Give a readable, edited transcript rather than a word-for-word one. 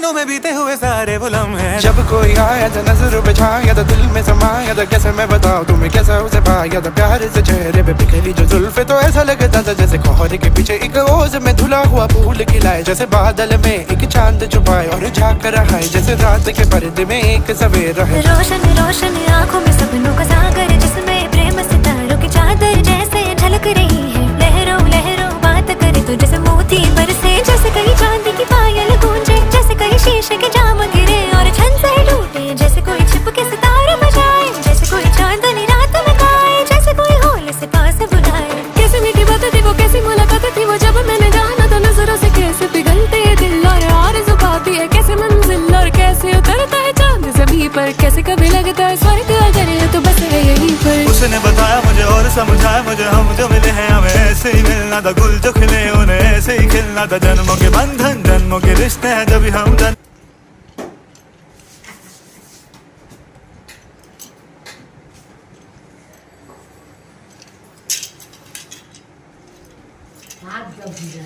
नैनों में बीते हुए सारे वो लम्हे। जब कोई आया था नजर बिछाया था दिल में समाया था, कैसे मैं बताऊं तुम्हें कैसा उसे पाया था। प्यार से चेहरे पे बिखरी जो जुल्फे तो ऐसा लगता था जैसे कोहरे के पीछे एक ओस में धुला हुआ फूल खिलाए, जैसे बादल में एक चांद छुपाए और झांक रहा है जैसे रात के पर्दे में एक सवेरा है। रोशन रोशन आंखों में सपनों का सागर, जिसमें प्रेम सितारों की चादर जैसे झलक रही है। लहरों लहरों बात करे तो जैसे मोती बरसे, जैसे कहीं चांदी की पायल गूंजे, जैसे कहीं शीशे के जाम गिरे और छन से टूटे, जैसे कोई छिप के सितारे बजाए, जैसे कोई चांदनी रात में गाए, जैसे कोई होल से पास बुलाए। कैसी मीठी बात थी वो, कैसी मुलाकात थी वो, जब मैंने जाना था नजरों से कैसे पिघलते दिल और आरज़ू पाती है कैसे मंजिल, और कैसे उतरता है चांद ज़मीं पर, कैसे कभी लगता है स्वर्ग अगर है तो बस है यहीं पर। उसने बताया मुझे और समझाया मुझे, हम जो मिले हैं हमें ऐसे ही मिलना था। गुल जो खिले उन्हें ऐसे ही खिलना था। जन्मों के बंधन जन्मों के रिश्ते हैं जब हम जन्म। हाथ दब दिया।